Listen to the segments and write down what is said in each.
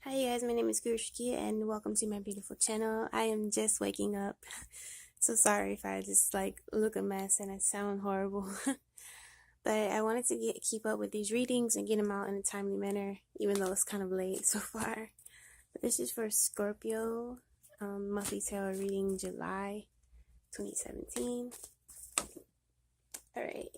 Hi guys, my name is Kurushiki and welcome to my beautiful channel. I am just waking up, so sorry if I just look a mess and I sound horrible. But I wanted to keep up with these readings and get them out in a timely manner, even though it's kind of late so far. But this is for Scorpio, monthly tarot reading July 2017. Alright.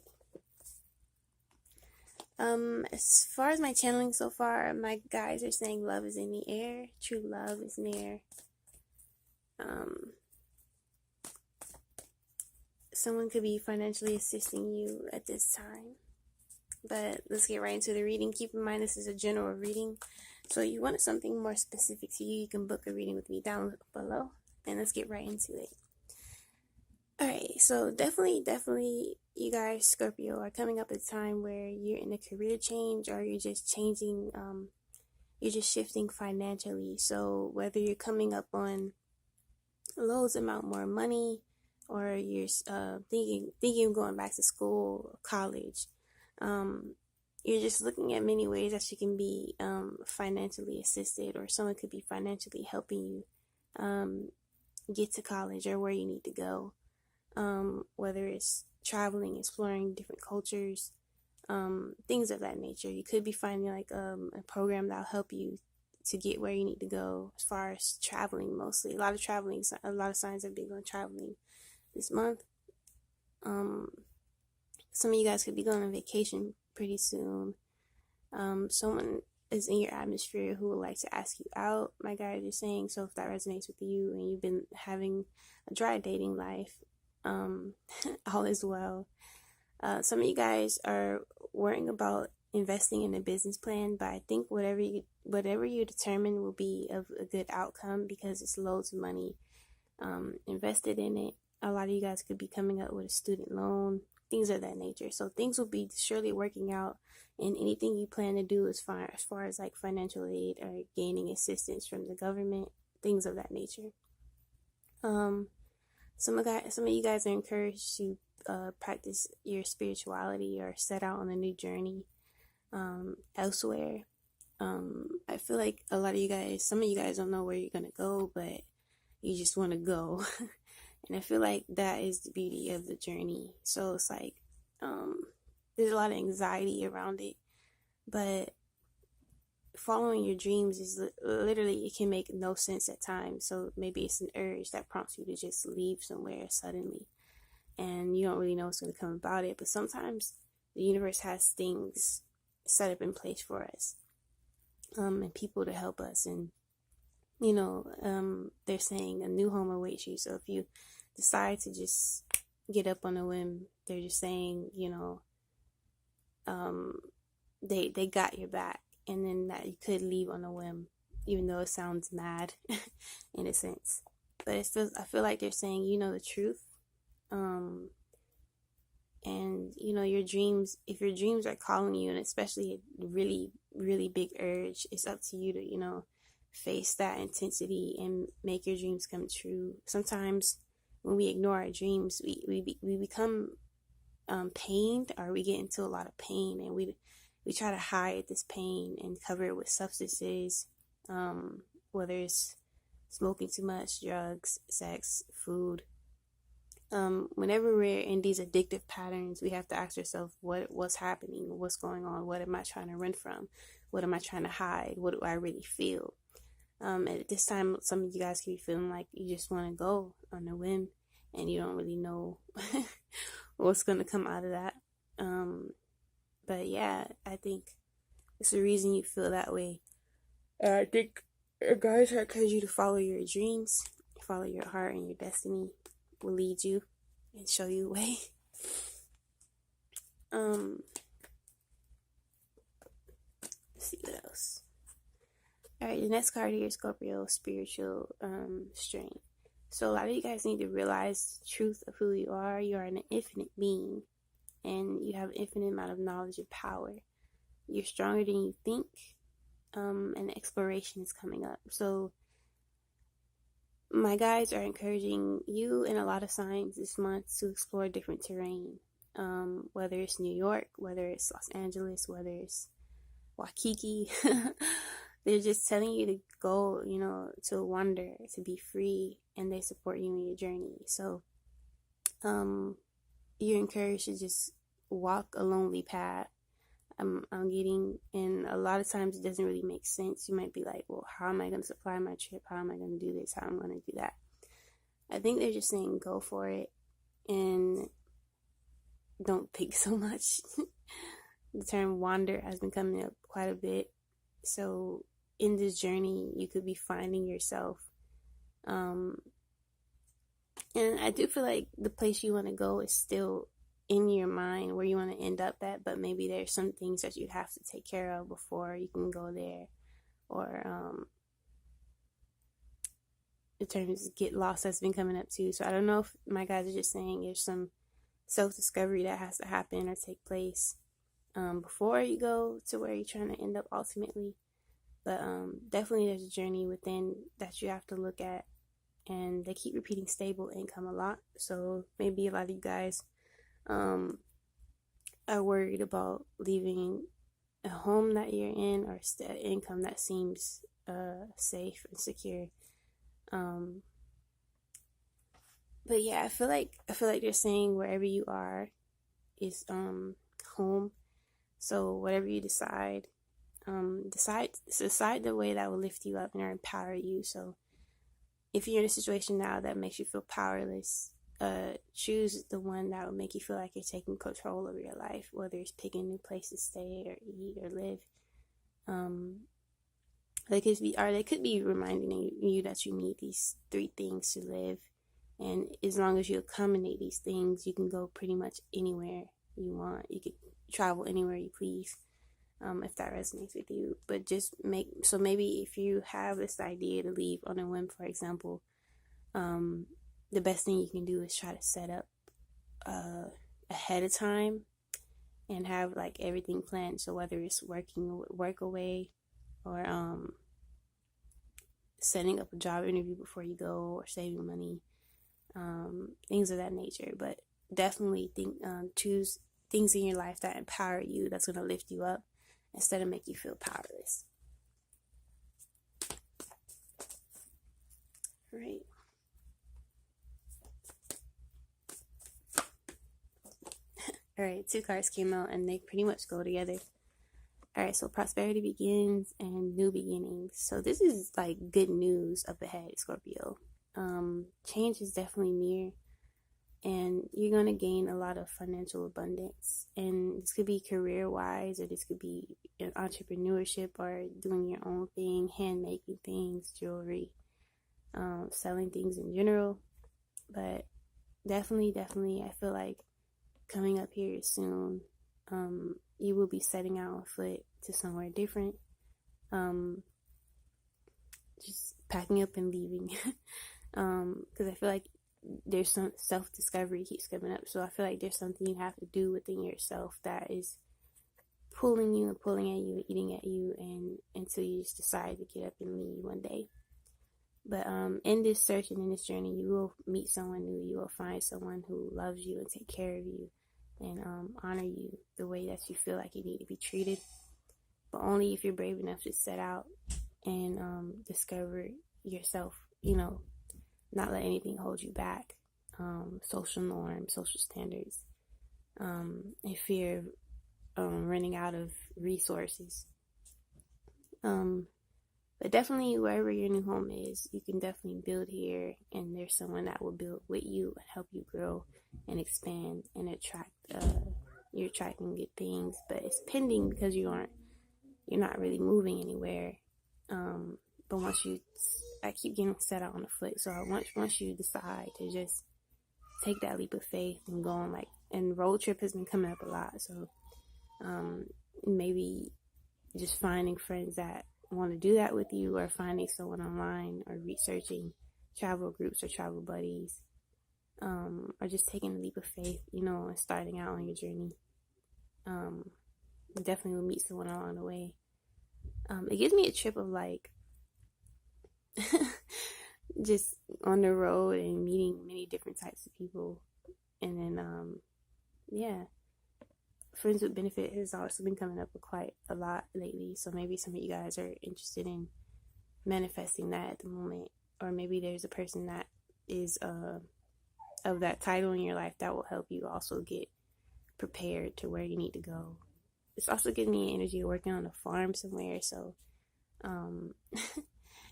As far as my channeling so far, my guides are saying love is in the air, true love is near. Someone could be financially assisting you at this time. But let's get right into the reading. Keep in mind this is a general reading, so if you want something more specific to you, you can book a reading with me down below. And let's get right into it. Alright, so definitely you guys, Scorpio, are coming up at a time where you're in a career change, or you're just changing, you're just shifting financially. So whether you're coming up on loads amount more money, or you're thinking of going back to school or college, you're just looking at many ways that you can be financially assisted, or someone could be financially helping you get to college or where you need to go. Whether it's traveling, exploring different cultures, things of that nature. You could be finding a program that'll help you to get where you need to go as far as traveling mostly. A lot of signs have been going traveling this month. Some of you guys could be going on vacation pretty soon. Someone is in your atmosphere who would like to ask you out, my guys are saying. So if that resonates with you and you've been having a dry dating life, all is well. Some of you guys are worrying about investing in a business plan, but I think whatever you determine will be of a good outcome, because it's loads of money invested in it. A lot of you guys could be coming up with a student loan, things of that nature. So things will be surely working out, and anything you plan to do as far as like financial aid or gaining assistance from the government, things of that nature. Some of you guys are encouraged to practice your spirituality or set out on a new journey elsewhere. I feel like some of you guys don't know where you're gonna go, but you just want to go. And I feel like that is the beauty of the journey. So it's like there's a lot of anxiety around it, but following your dreams is literally, it can make no sense at times. So maybe it's an urge that prompts you to just leave somewhere suddenly, and you don't really know what's going to come about it. But sometimes the universe has things set up in place for us, and people to help us. And they're saying a new home awaits you. So if you decide to just get up on a whim, they're just saying, they got your back. And then that you could leave on a whim, even though it sounds mad in a sense. But I feel like they're saying, the truth. And your dreams, if your dreams are calling you, and especially a really, really big urge, it's up to you to, face that intensity and make your dreams come true. Sometimes when we ignore our dreams, we become pained, or we get into a lot of pain, and we try to hide this pain and cover it with substances, whether it's smoking too much, drugs, sex, food. Whenever we're in these addictive patterns, we have to ask ourselves, what's happening? What's going on? What am I trying to run from? What am I trying to hide? What do I really feel? At this time, some of you guys can be feeling like you just want to go on a whim, and you don't really know what's going to come out of that. But yeah, I think it's the reason you feel that way. I think guys are encourage you to follow your dreams, follow your heart, and your destiny will lead you and show you the way. Let's see what else. Alright, the next card here is Scorpio, spiritual strength. So a lot of you guys need to realize the truth of who you are. You are an infinite being, and you have an infinite amount of knowledge and power. You're stronger than you think, and exploration is coming up. So my guides are encouraging you and a lot of signs this month to explore different terrain, whether it's New York, whether it's Los Angeles, whether it's Waikiki. they're just telling you to go, to wander, to be free, and they support you in your journey. So you're encouraged to just walk a lonely path. I'm getting, and a lot of times it doesn't really make sense. You might be like, well, how am I going to supply my trip? How am I going to do this? How am I going to do that? I think they're just saying go for it and don't think so much. The term wander has been coming up quite a bit. So in this journey, you could be finding yourself. And I do feel like the place you want to go is still in your mind where you want to end up at, but maybe there's some things that you have to take care of before you can go there. Or the terms get lost has been coming up too. So I don't know if my guys are just saying there's some self-discovery that has to happen or take place before you go to where you're trying to end up ultimately. But definitely there's a journey within that you have to look at. And they keep repeating stable income a lot. So maybe a lot of you guys are worried about leaving a home that you're in or income that seems safe and secure. But yeah, I feel like they're saying wherever you are is home. So whatever you decide the way that will lift you up and empower you. So if you're in a situation now that makes you feel powerless, choose the one that will make you feel like you're taking control over your life, whether it's picking a new place to stay or eat or live. They could be reminding you that you need these 3 things to live, and as long as you accommodate these things, you can go pretty much anywhere you want. You can travel anywhere you please, if that resonates with you. But just maybe if you have this idea to leave on a whim, for example, the best thing you can do is try to set up ahead of time and have like everything planned. So whether it's work away or setting up a job interview before you go, or saving money, things of that nature. But definitely choose things in your life that empower you, that's going to lift you up instead of make you feel powerless. Right. All right, 2 cards came out and they pretty much go together. All right, so prosperity begins and new beginnings. So this is like good news up ahead, Scorpio. Change is definitely near, and you're going to gain a lot of financial abundance. And this could be career-wise, or this could be in entrepreneurship, or doing your own thing, hand-making things, jewelry, selling things in general. But definitely, I feel like coming up here soon, you will be setting out on foot to somewhere different. Just packing up and leaving. Because I feel like there's some self-discovery keeps coming up. So I feel like there's something you have to do within yourself that is pulling you and pulling at you, eating at you, and until you just decide to get up and leave one day. But in this search and in this journey, you will meet someone new. You will find someone who loves you and take care of you and honor you the way that you feel like you need to be treated. But only if you're brave enough to set out and discover yourself, not let anything hold you back. Social norms, social standards, and fear of running out of resources. But definitely wherever your new home is, you can definitely build here, and there's someone that will build with you and help you grow and expand and attract. You're attracting good things, but it's pending because you're not really moving anywhere. But I keep getting set out on the foot. So once you decide to just take that leap of faith and go on, and road trip has been coming up a lot. So maybe just finding friends that want to do that with you, or finding someone online, or researching travel groups or travel buddies, or just taking a leap of faith, and starting out on your journey. Definitely will meet someone along the way. It gives me a trip of just on the road and meeting many different types of people, and then friends with benefit has also been coming up quite a lot lately. So maybe some of you guys are interested in manifesting that at the moment. Or maybe there's a person that is of that title in your life that will help you also get prepared to where you need to go. It's also giving me energy of working on a farm somewhere. So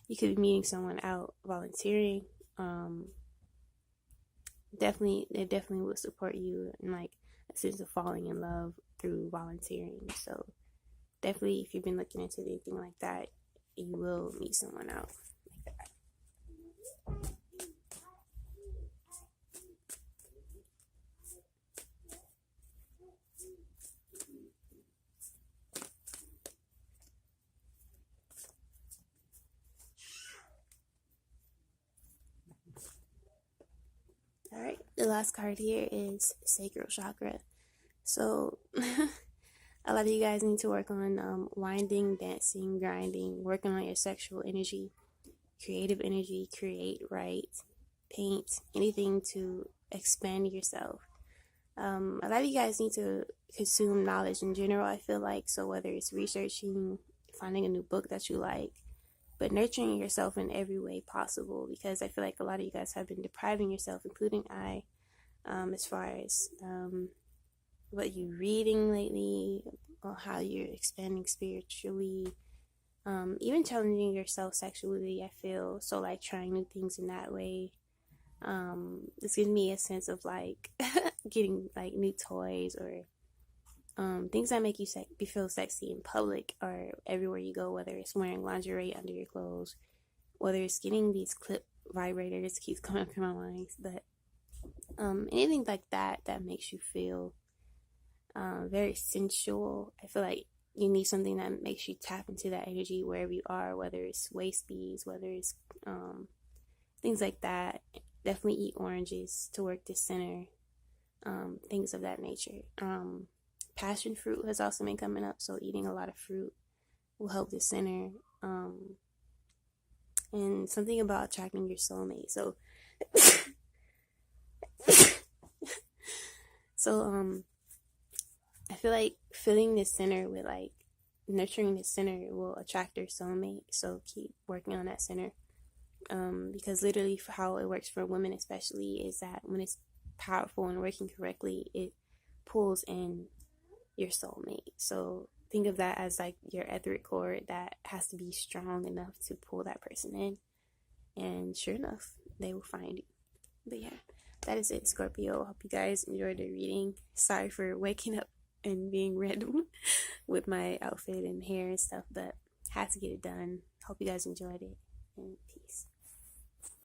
you could be meeting someone out volunteering. They definitely will support you in like a sense of falling in love through volunteering. So definitely, if you've been looking into anything like that, you will meet someone out like that. All right, the last card here is Sacral Chakra. So a lot of you guys need to work on winding, dancing, grinding, working on your sexual energy, creative energy, create, write, paint, anything to expand yourself. A lot of you guys need to consume knowledge in general, I feel like. So whether it's researching, finding a new book that you like, but nurturing yourself in every way possible, because I feel like a lot of you guys have been depriving yourself, including I, as far as what you're reading lately, or how you're expanding spiritually, even challenging yourself sexually, I feel. So like trying new things in that way. This gives me a sense of like getting like new toys or things that make you feel sexy in public or everywhere you go, whether it's wearing lingerie under your clothes, whether it's getting these clip vibrators, keeps coming up in my mind, but anything like that makes you feel very sensual. I feel like you need something that makes you tap into that energy wherever you are, whether it's waist beads, whether it's things like that. Definitely eat oranges to work the center, things of that nature. Passion fruit has also been coming up, so eating a lot of fruit will help the center. And something about attracting your soulmate. So, I feel like filling the center with like nurturing the center will attract your soulmate. So keep working on that center. Because literally how it works for women especially is that when it's powerful and working correctly, it pulls in your soulmate. So think of that as like your etheric cord that has to be strong enough to pull that person in, and sure enough, they will find you. But yeah, that is it, Scorpio. Hope you guys enjoyed the reading. Sorry for waking up and being random with my outfit and hair and stuff, but had to get it done. Hope you guys enjoyed it, and peace.